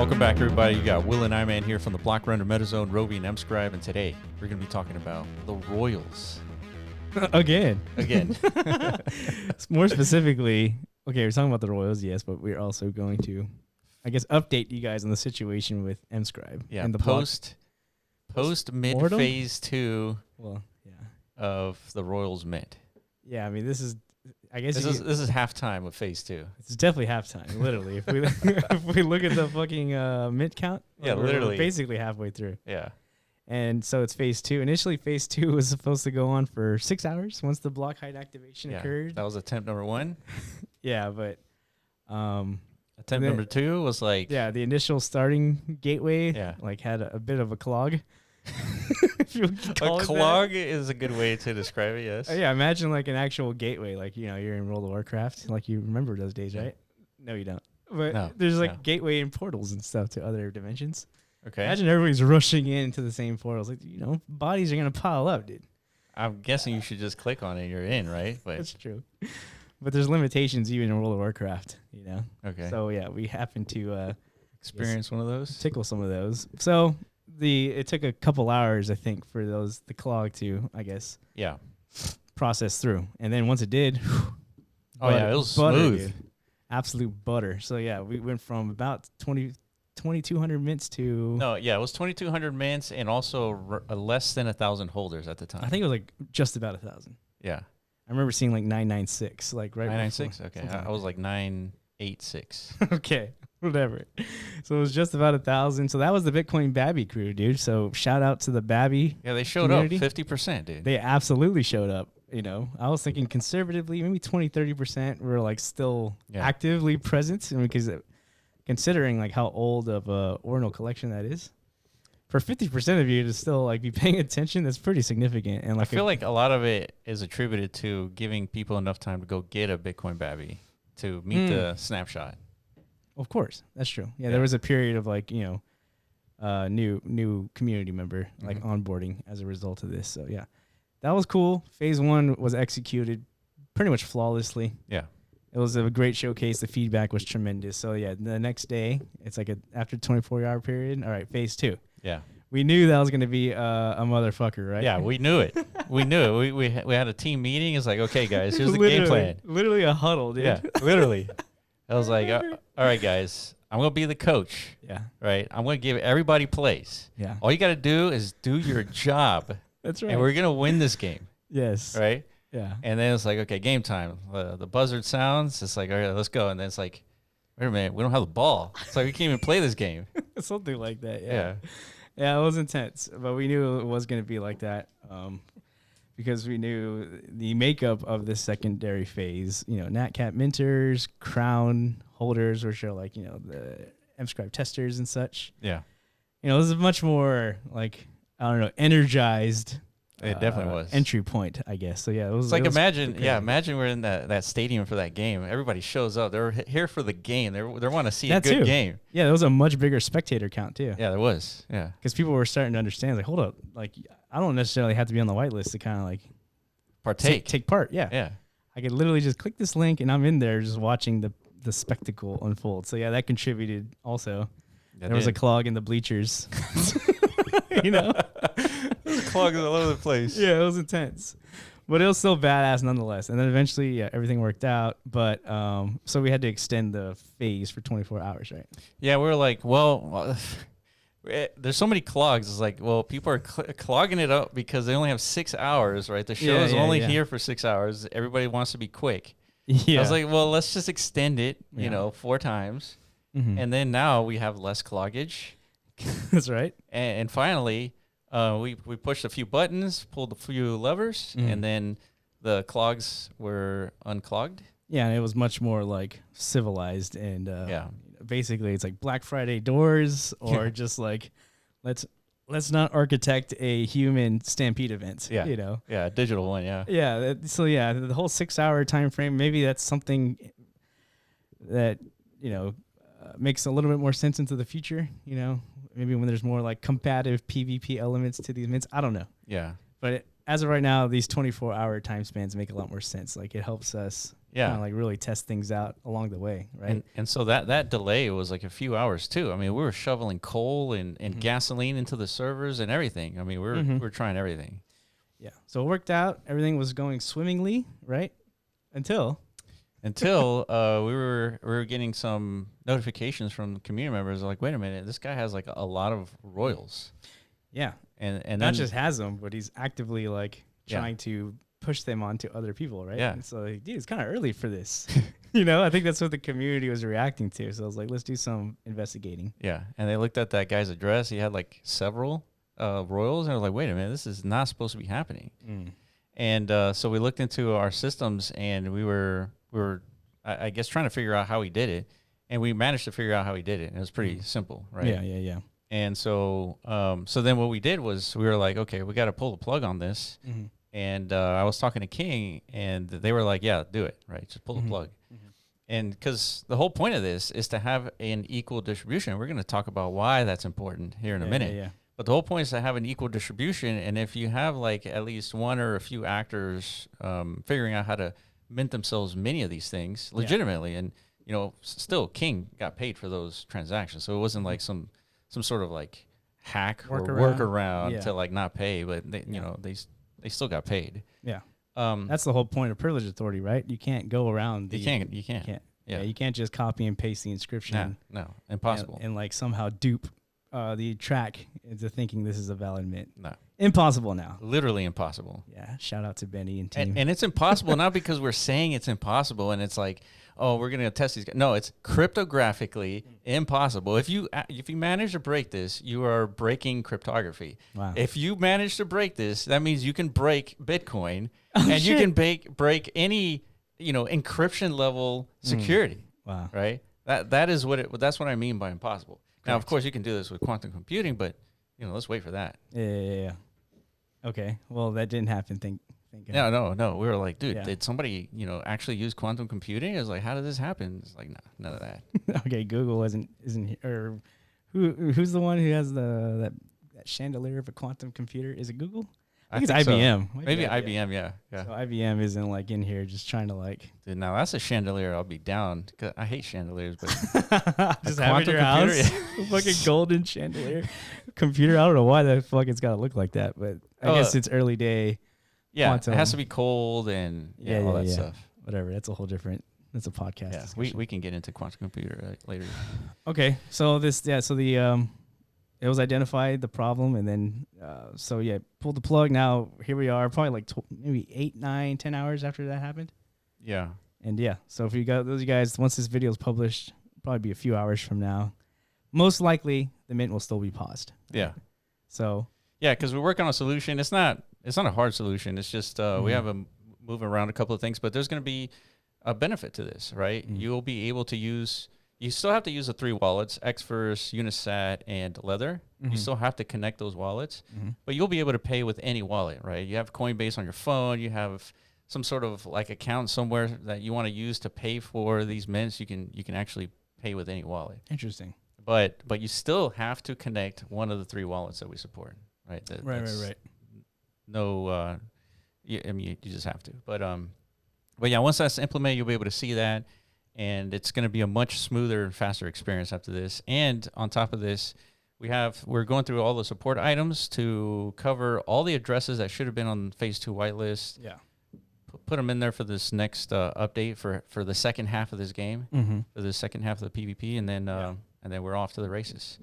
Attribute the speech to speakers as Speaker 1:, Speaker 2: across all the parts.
Speaker 1: Welcome back, everybody. You got Will and I-Man here from the Block Runner MetaZone, Roby, and Mscribe, and today we're going to be talking about the Royals.
Speaker 2: Again.
Speaker 1: More
Speaker 2: specifically, okay, we're talking about the Royals, yes, but we're also going to, I guess, update you guys on the situation with Mscribe.
Speaker 1: Yeah,
Speaker 2: and the
Speaker 1: post mid phase 2 of the Royals mint.
Speaker 2: Yeah, I mean, this is, I guess
Speaker 1: this is halftime of phase 2.
Speaker 2: It's definitely halftime, literally. If we if we look at the fucking mint count,
Speaker 1: literally
Speaker 2: we're basically halfway through.
Speaker 1: Yeah.
Speaker 2: And so it's phase 2. Initially, phase 2 was supposed to go on for 6 hours once the block height activation occurred.
Speaker 1: That was attempt number 1.
Speaker 2: Yeah, but
Speaker 1: attempt number 2 was like,
Speaker 2: the initial starting gateway had a bit of a clog.
Speaker 1: A clog is a good way to describe it. Yes.
Speaker 2: Yeah, imagine like an actual gateway, like you're in World of Warcraft, like you remember those days, right? No, you don't. But there's like gateway and portals and stuff to other dimensions.
Speaker 1: Okay.
Speaker 2: Imagine everybody's rushing into the same portals. Like, bodies are gonna pile up, dude.
Speaker 1: I'm guessing you should just click on it. You're in, right? But
Speaker 2: that's true. But there's limitations even in World of Warcraft,
Speaker 1: Okay.
Speaker 2: So yeah, we happen to
Speaker 1: experience one of those,
Speaker 2: tickle some of those. So it took a couple hours, I think, for the clog to, I guess, process through. And then once it did,
Speaker 1: it was smooth.
Speaker 2: Dude. Absolute butter. So yeah, we went from about 2,200 mints to...
Speaker 1: No, yeah, it was 2,200 mints and also less than 1,000 holders at the time.
Speaker 2: I think it was like just about 1,000.
Speaker 1: Yeah.
Speaker 2: I remember seeing like 996, like right
Speaker 1: 996? Okay. I was like 986.
Speaker 2: Okay. Whatever. So it was just about 1,000. So that was the Bitcoin Babby crew, dude. So shout out to the Babby.
Speaker 1: Yeah, they showed
Speaker 2: community.
Speaker 1: up 50%, dude.
Speaker 2: They absolutely showed up. I was thinking conservatively, maybe 20-30% were like still actively present. Because considering like how old of a Ordinal collection that is, for 50% of you to still like be paying attention, that's pretty significant. And like
Speaker 1: I feel like a lot of it is attributed to giving people enough time to go get a Bitcoin Babby to meet the snapshot.
Speaker 2: Of course, that's true. Yeah, there was a period of like new community member like onboarding as a result of this. So yeah, that was cool. Phase 1 was executed pretty much flawlessly.
Speaker 1: Yeah,
Speaker 2: it was a great showcase. The feedback was tremendous. So yeah, the next day it's like after 24-hour period. All right, phase 2.
Speaker 1: Yeah,
Speaker 2: we knew that was gonna be a motherfucker, right?
Speaker 1: Yeah, we knew it. We knew it. We had a team meeting. It's like, okay, guys, here's the game plan.
Speaker 2: Literally a huddle, dude.
Speaker 1: Yeah, literally. I was like, all right, guys, I'm going to be the coach.
Speaker 2: Yeah.
Speaker 1: Right? I'm going to give everybody plays.
Speaker 2: Yeah.
Speaker 1: All you got to do is do your job.
Speaker 2: That's right.
Speaker 1: And we're going to win this game.
Speaker 2: Yes.
Speaker 1: Right?
Speaker 2: Yeah.
Speaker 1: And then it's like, okay, game time. The buzzard sounds. It's like, all right, let's go. And then it's like, wait a minute, we don't have the ball. It's like, we can't even play this game.
Speaker 2: Something like that, yeah. Yeah, it was intense. But we knew it was going to be like that. Because we knew the makeup of the secondary phase, NatCat minters, crown holders, which are like, the Mscribe testers and such.
Speaker 1: Yeah.
Speaker 2: This is much more like, I don't know, energized.
Speaker 1: It definitely was.
Speaker 2: Entry point, I guess. So yeah, it was
Speaker 1: it's like imagine we're in that stadium for that game. Everybody shows up. They're here for the game. They want to see a good game.
Speaker 2: Yeah, there was a much bigger spectator count too.
Speaker 1: Yeah, there was. Yeah.
Speaker 2: Because people were starting to understand, like, hold up, like, I don't necessarily have to be on the whitelist to kind of like take part. Yeah.
Speaker 1: Yeah.
Speaker 2: I could literally just click this link and I'm in there just watching the spectacle unfold. So yeah, that contributed also. There was a clog in the bleachers.
Speaker 1: There was clogs all over the place.
Speaker 2: Yeah, it was intense. But it was still badass nonetheless. And then eventually, everything worked out. But so we had to extend the phase for 24 hours, right?
Speaker 1: Yeah, we were like, well, there's so many clogs. It's like, well, people are clogging it up because they only have 6 hours, right? The show is only here for 6 hours. Everybody wants to be quick. Yeah. I was like, well, let's just extend it, 4 times. Mm-hmm. And then now we have less cloggage.
Speaker 2: That's right.
Speaker 1: And finally, we pushed a few buttons, pulled a few levers, and then the clogs were unclogged.
Speaker 2: Yeah, and it was much more like civilized and basically it's like Black Friday doors or just like let's not architect a human stampede event.
Speaker 1: Yeah, a digital one. Yeah.
Speaker 2: Yeah. So yeah, the whole 6 hour time frame. Maybe that's something that makes a little bit more sense into the future. Maybe when there's more like combative PvP elements to these mints. I don't know.
Speaker 1: Yeah.
Speaker 2: But as of right now, these 24-hour time spans make a lot more sense. Like it helps us kind of like really test things out along the way, right?
Speaker 1: And so that delay was like a few hours too. I mean, we were shoveling coal and gasoline into the servers and everything. I mean, we were trying everything.
Speaker 2: Yeah. So it worked out. Everything was going swimmingly, right? Until
Speaker 1: we were getting some notifications from community members like, wait a minute, this guy has like a lot of royals.
Speaker 2: Yeah.
Speaker 1: And
Speaker 2: not
Speaker 1: then,
Speaker 2: just has them, but he's actively like trying to push them onto other people, right?
Speaker 1: Yeah.
Speaker 2: And so, like, dude, it's kind of early for this. You know, I think that's what the community was reacting to. So I was like, let's do some investigating.
Speaker 1: Yeah. And they looked at that guy's address. He had like several royals, and I was like, wait a minute, this is not supposed to be happening. And so we looked into our systems, and we were I guess trying to figure out how he did it, and we managed to figure out how he did it. It was pretty simple, right?
Speaker 2: Yeah.
Speaker 1: And so so then what we did was we were like, okay, we got to pull the plug on this. And I was talking to King, and they were like, yeah, do it, right? Just pull the plug. And because the whole point of this is to have an equal distribution. We're going to talk about why that's important here in a minute.
Speaker 2: Yeah.
Speaker 1: But the whole point is to have an equal distribution. And if you have like at least one or a few actors figuring out how to mint themselves many of these things legitimately, and, you know, still King got paid for those transactions. So it wasn't like some sort of like hack or workaround to like not pay, but they, you know, they still got paid.
Speaker 2: Yeah. That's the whole point of privilege authority, right? You can't go around.
Speaker 1: You can't.
Speaker 2: Yeah. You can't just copy and paste the inscription.
Speaker 1: No, impossible.
Speaker 2: And like somehow dupe the track into thinking this is a valid mint.
Speaker 1: No.
Speaker 2: Impossible now.
Speaker 1: Literally impossible.
Speaker 2: Yeah. Shout out to Benny and team.
Speaker 1: And it's impossible not because we're saying it's impossible and it's like, oh, we're going to test these guys. No, it's cryptographically impossible. If you manage to break this, you are breaking cryptography.
Speaker 2: Wow.
Speaker 1: If you manage to break this, that means you can break Bitcoin and you can break any, you know, encryption level security.
Speaker 2: Wow.
Speaker 1: Right? That's what I mean by impossible. Correct. Now, of course, you can do this with quantum computing, but, you know, let's wait for that.
Speaker 2: Yeah. Okay. Well, that didn't happen. Thank God.
Speaker 1: No. We were like, dude, did somebody, you know, actually use quantum computing? It was like, how did this happen? It's like, no, none of that.
Speaker 2: Okay, Google isn't or who's the one who has that chandelier of a quantum computer? Is it Google? I think it's IBM.
Speaker 1: So. Maybe IBM, yeah.
Speaker 2: So IBM isn't like in here just trying to like.
Speaker 1: Dude, now that's a chandelier. I'll be down. Cause I hate chandeliers, but
Speaker 2: just have it in your house, a fucking golden chandelier computer. I don't know why the fuck it's got to look like that, but I guess it's early day.
Speaker 1: Yeah,
Speaker 2: quantum.
Speaker 1: It has to be cold and all that stuff.
Speaker 2: Whatever. That's a whole different. That's a podcast.
Speaker 1: Yeah, we can get into quantum computer later.
Speaker 2: Okay, so it was identified the problem, and then pulled the plug. Now here we are, probably like maybe 8, 9, 10 hours after that happened.
Speaker 1: Yeah.
Speaker 2: And so if you got those guys, once this video is published, probably be a few hours from now. Most likely, the mint will still be paused.
Speaker 1: Yeah.
Speaker 2: So.
Speaker 1: Yeah, because we work on a solution. It's not a hard solution. It's just we have a move around a couple of things, but there's going to be a benefit to this, right? You'll be able to use. You still have to use the 3 wallets, Xverse, Unisat, and Lether. You still have to connect those wallets, but you'll be able to pay with any wallet, right? You have Coinbase on your phone. You have some sort of like account somewhere that you want to use to pay for these mints. You can actually pay with any wallet.
Speaker 2: Interesting.
Speaker 1: But you still have to connect one of the 3 wallets that we support, right?
Speaker 2: Right.
Speaker 1: No, I mean, you just have to. But yeah, once that's implemented, you'll be able to see that. And it's going to be a much smoother and faster experience after this. And on top of this, we're going through all the support items to cover all the addresses that should have been on phase 2 whitelist.
Speaker 2: Yeah.
Speaker 1: Put them in there for this next update for the second half of this game, for the second half of the PvP, and then we're off to the races.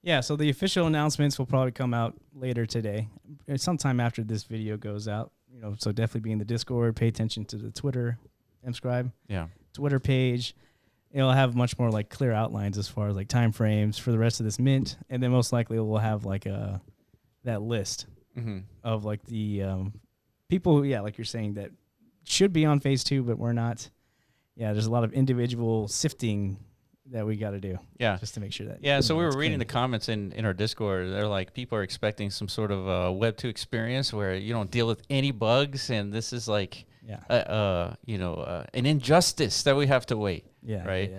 Speaker 2: Yeah, so the official announcements will probably come out later today, sometime after this video goes out. You know, so definitely be in the Discord. Pay attention to the Twitter, Mscribe.
Speaker 1: Yeah.
Speaker 2: Twitter page. It'll have much more like clear outlines as far as like time frames for the rest of this mint, and then most likely we'll have like that list of like the people who, like you're saying, that should be on phase 2 but we're not. Yeah, there's a lot of individual sifting that we got to do. Yeah, just to make sure that.
Speaker 1: Yeah, so we were reading the comments in our Discord. They're like, people are expecting some sort of Web 2 experience where you don't deal with any bugs, and this is like. An injustice that we have to wait. Yeah. Right.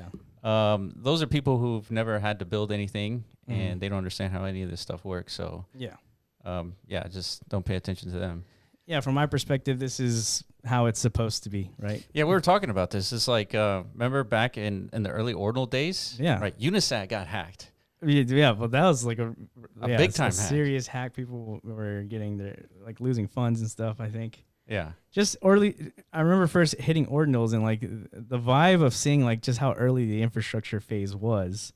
Speaker 1: Yeah. Those are people who've never had to build anything and they don't understand how any of this stuff works. So just don't pay attention to them.
Speaker 2: Yeah. From my perspective, this is how it's supposed to be, right?
Speaker 1: Yeah, we were talking about this. It's like, remember back in the early Ordinal days?
Speaker 2: Yeah.
Speaker 1: Right. UNISAT got hacked.
Speaker 2: Yeah, but that was like a
Speaker 1: big time hack.
Speaker 2: Serious hack. People were getting their like losing funds and stuff, I think.
Speaker 1: Yeah.
Speaker 2: Just early. I remember first hitting Ordinals and like the vibe of seeing like just how early the infrastructure phase was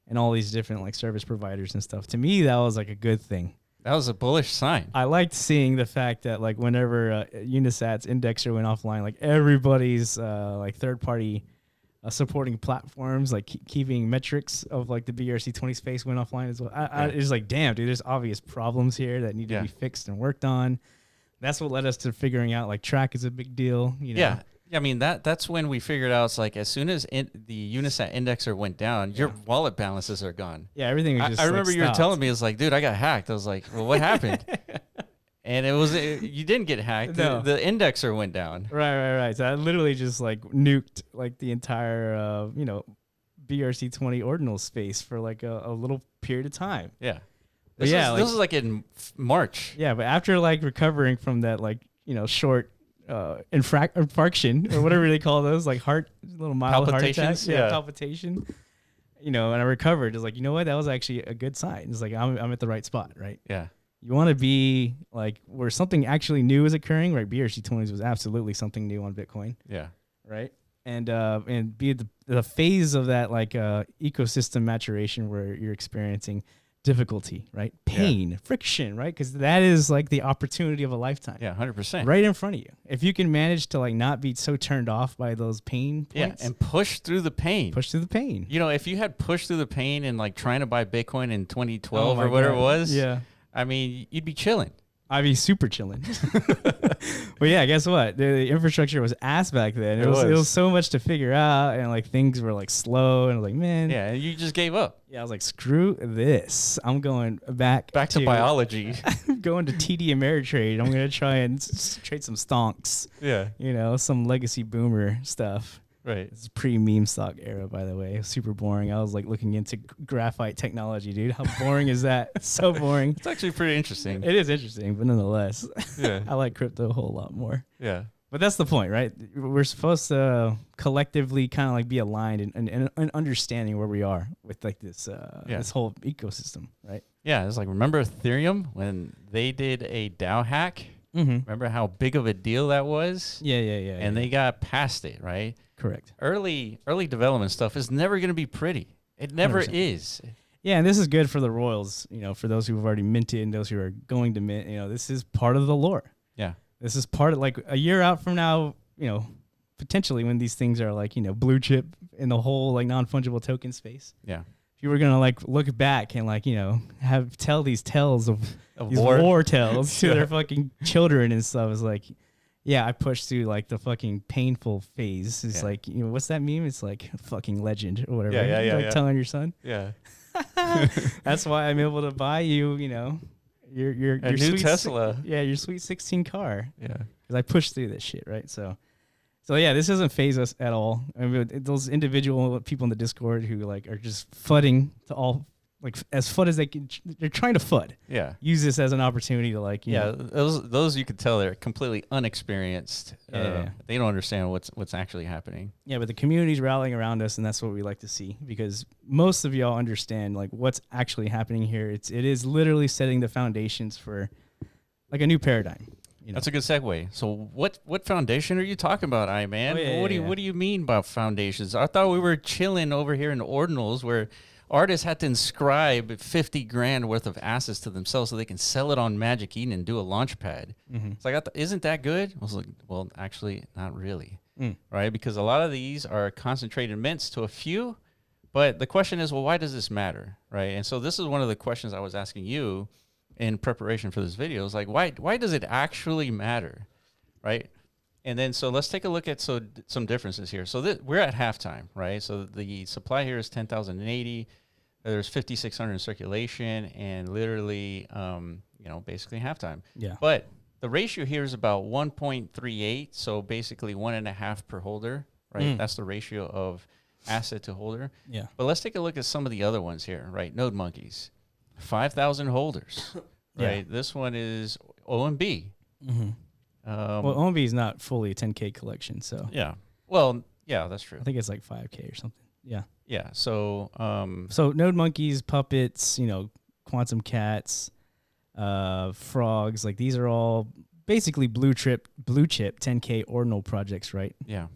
Speaker 2: and all these different like service providers and stuff. To me, that was like a good thing.
Speaker 1: That was a bullish sign.
Speaker 2: I liked seeing the fact that like whenever Unisat's indexer went offline, like everybody's like third-party supporting platforms, like keeping metrics of like the BRC20 space went offline as well. It's like, damn, dude, there's obvious problems here that need to be fixed and worked on. That's what led us to figuring out like track is a big deal. You know?
Speaker 1: Yeah. I mean, that's when we figured out it's like as soon as the Unisat indexer went down, your wallet balances are gone.
Speaker 2: Yeah, everything was just
Speaker 1: I remember you were telling me, it's like, dude, I got hacked. I was like, well, what happened? And you didn't get hacked.
Speaker 2: No.
Speaker 1: The indexer went down.
Speaker 2: Right. So I literally just like nuked like the entire, BRC20 ordinal space for like a little period of time.
Speaker 1: Yeah.
Speaker 2: This
Speaker 1: is like in March.
Speaker 2: Yeah, but after like recovering from that like, short infarction or whatever they call those, like little mild heart attacks. Yeah, palpitation. And I recovered. It's like, you know what? That was actually a good sign. It's like I'm at the right spot, right?
Speaker 1: Yeah.
Speaker 2: You want to be like where something actually new is occurring, right? BRC20s was absolutely something new on Bitcoin.
Speaker 1: Yeah.
Speaker 2: Right. And be the phase of that like ecosystem maturation where you're experiencing difficulty, right? Pain, friction, right? Because that is like the opportunity of a lifetime.
Speaker 1: Yeah, 100%.
Speaker 2: Right in front of you. If you can manage to like not be so turned off by those pain points.
Speaker 1: Yeah, and push through the pain.
Speaker 2: Push through the pain.
Speaker 1: If you had pushed through the pain and like trying to buy Bitcoin in 2012 or whatever it was, I mean, you'd be chilling. I'd be
Speaker 2: super chilling. But yeah, guess what? The infrastructure was ass back then. It was so much to figure out, and like things were like slow, and I was like, man.
Speaker 1: Yeah, and you just gave up.
Speaker 2: Yeah, I was like, screw this. I'm going back
Speaker 1: to biology.
Speaker 2: I'm going to TD Ameritrade. I'm gonna try and trade some stonks.
Speaker 1: Yeah.
Speaker 2: Some legacy boomer stuff.
Speaker 1: Right.
Speaker 2: It's pre-meme stock era, by the way. It was super boring. I was like looking into graphite technology, dude. How boring is that? It's so boring.
Speaker 1: It's actually pretty interesting.
Speaker 2: It is interesting, but nonetheless,
Speaker 1: yeah.
Speaker 2: I like crypto a whole lot more.
Speaker 1: Yeah.
Speaker 2: But that's the point, right? We're supposed to collectively kind of like be aligned and understanding where we are with like this this whole ecosystem, right?
Speaker 1: Yeah. It's like, remember Ethereum when they did a DAO hack?
Speaker 2: Mm-hmm.
Speaker 1: Remember how big of a deal that was?
Speaker 2: Yeah.
Speaker 1: And they got past it, right?
Speaker 2: Correct.
Speaker 1: Early development stuff is never going to be pretty. It never 100%. Is.
Speaker 2: Yeah, and this is good for the royals, for those who've already minted and those who are going to mint. This is part of the lore.
Speaker 1: Yeah.
Speaker 2: This is part of like a year out from now, potentially when these things are like, blue chip in the whole like non-fungible token space.
Speaker 1: Yeah.
Speaker 2: If you were going to like look back and like, tell these tales of these war tales to their fucking children and stuff, is like, yeah, I pushed through like the fucking painful phase. It's like, what's that meme? It's like fucking legend or whatever.
Speaker 1: Yeah.
Speaker 2: Telling your son.
Speaker 1: Yeah.
Speaker 2: That's why I'm able to buy you, your
Speaker 1: new
Speaker 2: sweet
Speaker 1: Tesla.
Speaker 2: Your sweet 16 car.
Speaker 1: Yeah.
Speaker 2: Because I pushed through this shit, right? So yeah, this doesn't phase us at all. I mean, those individual people in the Discord who like are just fudding to all. Like as FUD as they can, they're trying to FUD.
Speaker 1: Yeah.
Speaker 2: Use this as an opportunity to like,
Speaker 1: those you could tell they're completely unexperienced.
Speaker 2: Yeah.
Speaker 1: They don't understand what's actually happening.
Speaker 2: Yeah, but the community's rallying around us, and that's what we like to see, because most of y'all understand like what's actually happening here. It is literally setting the foundations for like a new paradigm.
Speaker 1: That's a good segue. So what foundation are you talking about, man? What do you mean by foundations? I thought we were chilling over here in Ordinals where artists had to inscribe 50 grand worth of assets to themselves so they can sell it on Magic Eden and do a launch pad.
Speaker 2: Mm-hmm.
Speaker 1: It's like, isn't that good? I was like, well, actually, not really, right? Because a lot of these are concentrated mints to a few, but the question is, well, why does this matter, right? And so this is one of the questions I was asking you in preparation for this video. It's like, why does it actually matter, right? And then, so let's take a look at some differences here. So we're at halftime, right? So the supply here is 10,080. There's 5,600 in circulation, and literally, basically halftime.
Speaker 2: Yeah.
Speaker 1: But the ratio here is about 1.38, so basically 1.5 per holder, right? That's the ratio of asset to holder.
Speaker 2: Yeah.
Speaker 1: But let's take a look at some of the other ones here, right? Node Monkeys, 5,000 holders, right? This one is OMB.
Speaker 2: Well, OMB is not fully a 10K collection, so
Speaker 1: yeah. Well, yeah, that's true.
Speaker 2: I think it's like 5K or something. Yeah.
Speaker 1: Yeah. So
Speaker 2: so Node Monkeys, Puppets, Quantum Cats, Frogs, like these are all basically blue chip 10K ordinal projects, right?
Speaker 1: Yeah.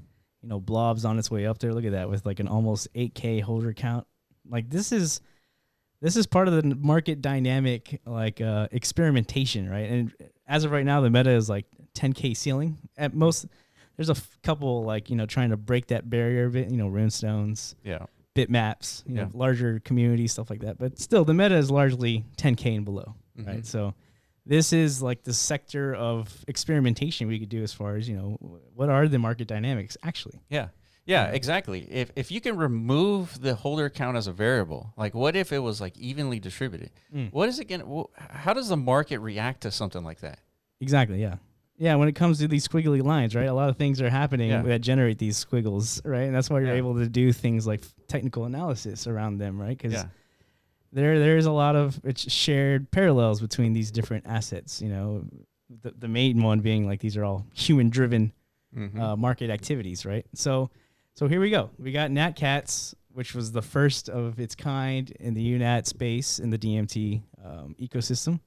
Speaker 2: Blob's on its way up there. Look at that with like an almost 8K holder count. Like this is part of the market dynamic, like experimentation, right? And as of right now, the meta is like 10K ceiling at most. There's a couple like trying to break that barrier a bit. Runestones, bitmaps, larger community stuff like that. But still, the meta is largely 10K and below, right? So this is like the sector of experimentation we could do as far as what are the market dynamics actually.
Speaker 1: Yeah, exactly. If you can remove the holder count as a variable, like what if it was like evenly distributed? What is it going? How does the market react to something like that?
Speaker 2: Exactly. Yeah. Yeah. When it comes to these squiggly lines, right? A lot of things are happening that generate these squiggles, right? And that's why you're able to do things like technical analysis around them, right? Because there's a lot of shared parallels between these different assets. The main one being like these are all human-driven market activities, right? So here we go. We got NatCats, which was the first of its kind in the UNAT space in the DMT ecosystem.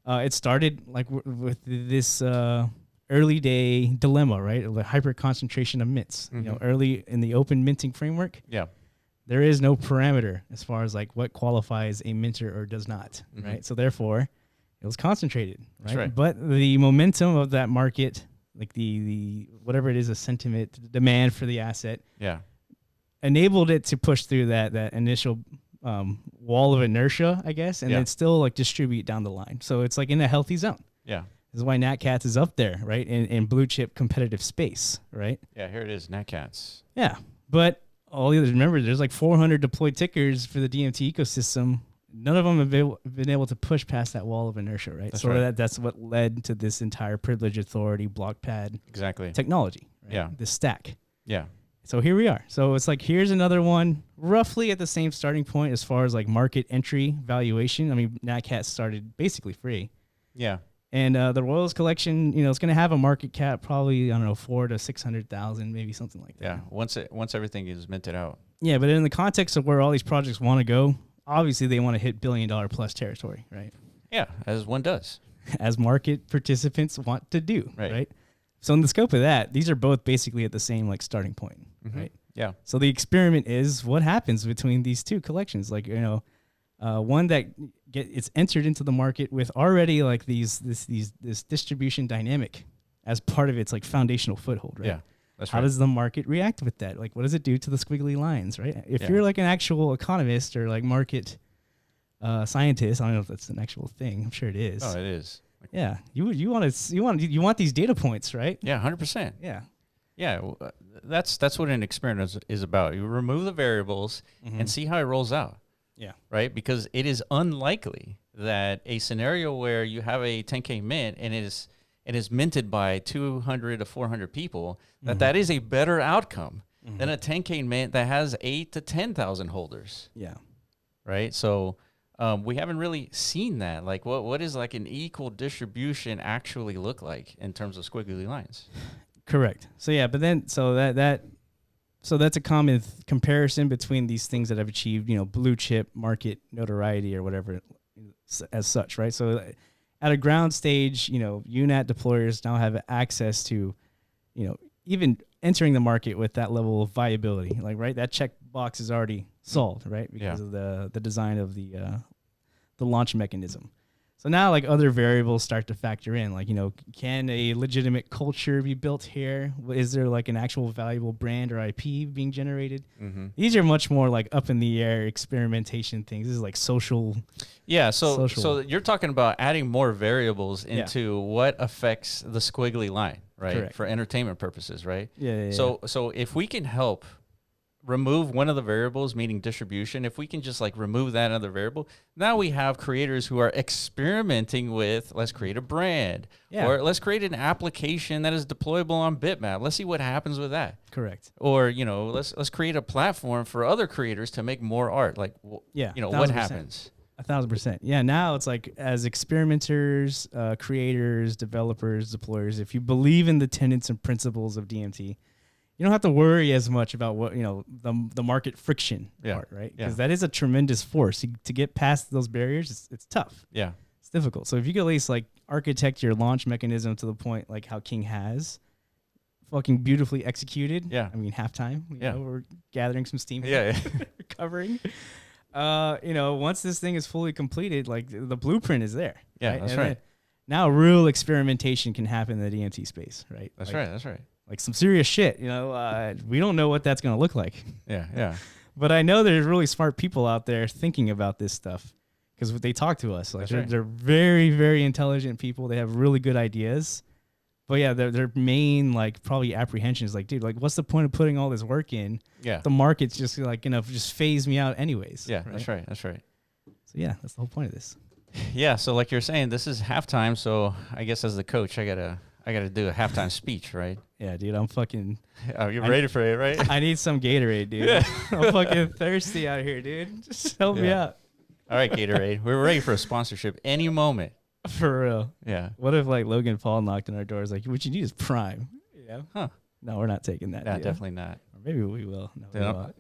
Speaker 2: It started like with this early day dilemma, right? The hyper concentration of mints. Early in the open minting framework. Yeah. There is no parameter as far as like what qualifies a minter or does not, right? So therefore, it was concentrated, right?
Speaker 1: That's right.
Speaker 2: But the momentum of that market, like the whatever it is, a sentiment, the demand for the asset, enabled it to push through that initial wall of inertia, I guess, and then still like distribute down the line. So it's like in a healthy zone. Yeah. This is why NatCats is up there, right? In blue chip competitive space, right?
Speaker 1: Yeah, here it is, NatCats.
Speaker 2: Yeah. But all the others, remember, there's like 400 deployed tickers for the DMT ecosystem. None of them have been able to push past that wall of inertia, right?
Speaker 1: That's
Speaker 2: so
Speaker 1: right.
Speaker 2: That's what led to this entire privilege authority block pad technology, right? Yeah. This stack. Yeah. So here we are. So it's like, here's another one roughly at the same starting point as far as like market entry valuation. I mean, NatCat started basically free. Yeah. And the Royals collection, it's going to have a market cap probably, I don't know, 400,000 to 600,000, maybe something like that.
Speaker 1: Yeah. Once everything is minted out.
Speaker 2: Yeah. But in the context of where all these projects want to go, obviously they want to hit $1 billion plus territory, right?
Speaker 1: Yeah. As one does.
Speaker 2: As market participants want to do, right? So in the scope of that, these are both basically at the same like starting point, right? Yeah. So the experiment is what happens between these two collections. Like, one that it's entered into the market with already like this distribution dynamic as part of its like foundational foothold, right? Yeah. That's right. How does the market react with that? Like, what does it do to the squiggly lines, right? If you're like an actual economist or like market scientist, I don't know if that's an actual thing. I'm sure it is.
Speaker 1: Oh, it is.
Speaker 2: Yeah, you want these data points, right?
Speaker 1: Yeah, 100%.
Speaker 2: Yeah,
Speaker 1: yeah. That's what an experiment is about. You remove the variables and see how it rolls out. Yeah, right. Because it is unlikely that a scenario where you have a 10K mint and it is minted by 200 to 400 people, that is a better outcome than a 10K mint that has 8 to 10,000 holders. Yeah, right. So. We haven't really seen that. Like, what is like an equal distribution actually look like in terms of squiggly lines?
Speaker 2: Correct. So yeah, but then so that's a common comparison between these things that have achieved blue chip market notoriety or whatever as such, right? So at a ground stage, UNAT deployers now have access to even entering the market with that level of viability, like right, that check box is already solved, right? Because of the design of the launch mechanism. So now like other variables start to factor in, like, can a legitimate culture be built here? Is there like an actual valuable brand or IP being generated? These are much more like up in the air experimentation things. This is like social. Yeah. So
Speaker 1: you're talking about adding more variables into what affects the squiggly line, right? Correct. For entertainment purposes, right? Yeah. So if we can help remove one of the variables, meaning distribution, if we can just like remove that other variable, now we have creators who are experimenting with, let's create a brand, or let's create an application that is deployable on Bitmap. Let's see what happens with that. Correct. Or, let's create a platform for other creators to make more art. Like, what happens?
Speaker 2: 1,000%. Yeah, now it's like as experimenters, creators, developers, deployers, if you believe in the tenets and principles of DMT, you don't have to worry as much about what, the market friction part, right? Because that is a tremendous force. To get past those barriers, it's tough.
Speaker 1: Yeah.
Speaker 2: It's difficult. So if you could at least like architect your launch mechanism to the point like how King has, fucking beautifully executed.
Speaker 1: Yeah.
Speaker 2: I mean, halftime. We're gathering some steam.
Speaker 1: Yeah.
Speaker 2: Recovering. Once this thing is fully completed, like the blueprint is there.
Speaker 1: Yeah,
Speaker 2: right?
Speaker 1: That's
Speaker 2: and
Speaker 1: right.
Speaker 2: Now real experimentation can happen in the DMT space, right?
Speaker 1: That's right. That's right.
Speaker 2: Like some serious shit, we don't know what that's going to look like.
Speaker 1: Yeah.
Speaker 2: But I know there's really smart people out there thinking about this stuff because they talk to us. Like they're very, very intelligent people. They have really good ideas. But yeah, their main like probably apprehension is like, dude, like what's the point of putting all this work in?
Speaker 1: Yeah.
Speaker 2: The market's just like just phase me out anyways.
Speaker 1: Yeah, right? That's right.
Speaker 2: So yeah, that's the whole point of this.
Speaker 1: Yeah. So like you're saying, this is halftime. So I guess as the coach, I gotta do a halftime speech, right?
Speaker 2: Yeah, dude, I'm fucking.
Speaker 1: Oh, you're ready for it, right?
Speaker 2: I need some Gatorade, dude. Yeah. I'm fucking thirsty out here, dude. Just help me out.
Speaker 1: All right, Gatorade. We're ready for a sponsorship any moment.
Speaker 2: For real.
Speaker 1: Yeah.
Speaker 2: What if like Logan Paul knocked on our doors like, what you need is Prime? Yeah.
Speaker 1: Huh.
Speaker 2: No, we're not taking that.
Speaker 1: No, definitely not.
Speaker 2: Or maybe we will. No,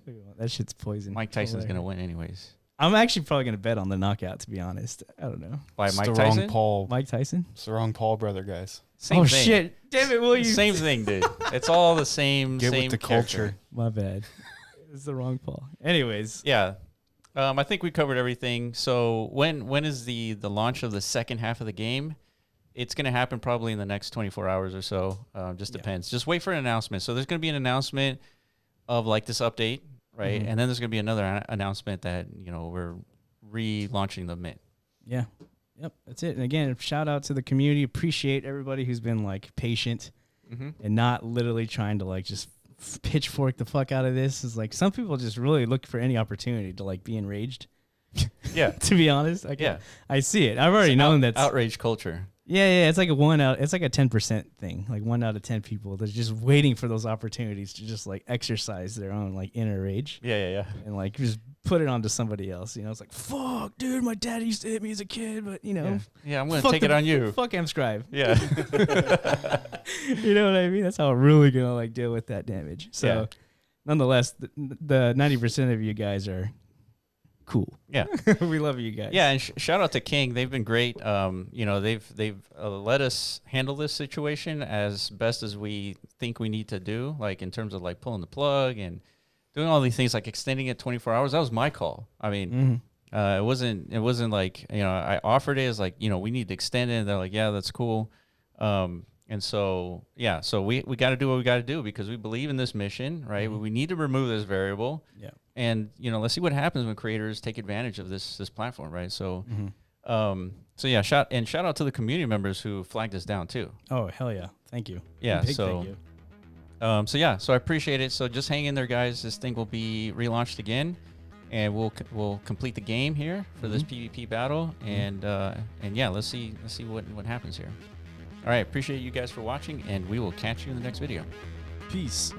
Speaker 2: we won't. That shit's poison.
Speaker 1: Mike Tyson's going to win anyways.
Speaker 2: I'm actually probably going to bet on the knockout, to be honest. I don't know.
Speaker 1: By Mike Tyson?
Speaker 2: Mike Tyson?
Speaker 3: It's the wrong Paul brother, guys.
Speaker 1: Same thing.
Speaker 2: Shit. Damn it, will you?
Speaker 1: Same thing, dude. It's all the same.
Speaker 3: Get
Speaker 1: same
Speaker 3: with the
Speaker 1: character.
Speaker 3: culture.
Speaker 2: My bad. It's the wrong Paul. Anyways.
Speaker 1: Yeah. I think we covered everything. So when is the launch of the second half of the game? It's going to happen probably in the next 24 hours or so. Just depends. Just wait for an announcement. So there's going to be an announcement of like this update, right? Mm-hmm. And then there's going to be another announcement that, we're relaunching the Mint.
Speaker 2: Yeah. Yep. That's it. And again, shout out to the community. Appreciate everybody who's been like patient and not literally trying to like just pitchfork the fuck out of this. It's like some people just really look for any opportunity to like be enraged.
Speaker 1: Yeah.
Speaker 2: To be honest. I see it. I've already known that
Speaker 1: outrage culture.
Speaker 2: Yeah. It's like it's like a 10% thing. Like 1 out of 10 people that's just waiting for those opportunities to just like exercise their own like inner rage.
Speaker 1: Yeah.
Speaker 2: And like just put it onto somebody else. It's like, fuck, dude, my dad used to hit me as a kid, but
Speaker 1: Yeah, I'm going to take it on you.
Speaker 2: Fuck Mscribe.
Speaker 1: Yeah.
Speaker 2: You know what I mean? That's how I'm really going to like deal with that damage. So nonetheless, the 90% of you guys are cool.
Speaker 1: Yeah.
Speaker 2: We love you guys.
Speaker 1: Yeah, and shout out to King. They've been great. They've let us handle this situation as best as we think we need to do, like in terms of like pulling the plug and doing all these things, like extending it 24 hours. That was my call. I mean, it wasn't like, I offered it as like, we need to extend it. And they're like, yeah, that's cool. And so we got to do what we got to do because we believe in this mission, right? We need to remove this variable.
Speaker 2: Yeah.
Speaker 1: And, let's see what happens when creators take advantage of this platform, right? So, shout out to the community members who flagged us down too.
Speaker 2: Oh, hell yeah. Thank you.
Speaker 1: Yeah.
Speaker 2: Thank you.
Speaker 1: So I appreciate it. So just hang in there, guys. This thing will be relaunched again, and we'll complete the game here for this PvP battle, and let's see what happens here. All right, appreciate you guys for watching, and we will catch you in the next video.
Speaker 2: Peace.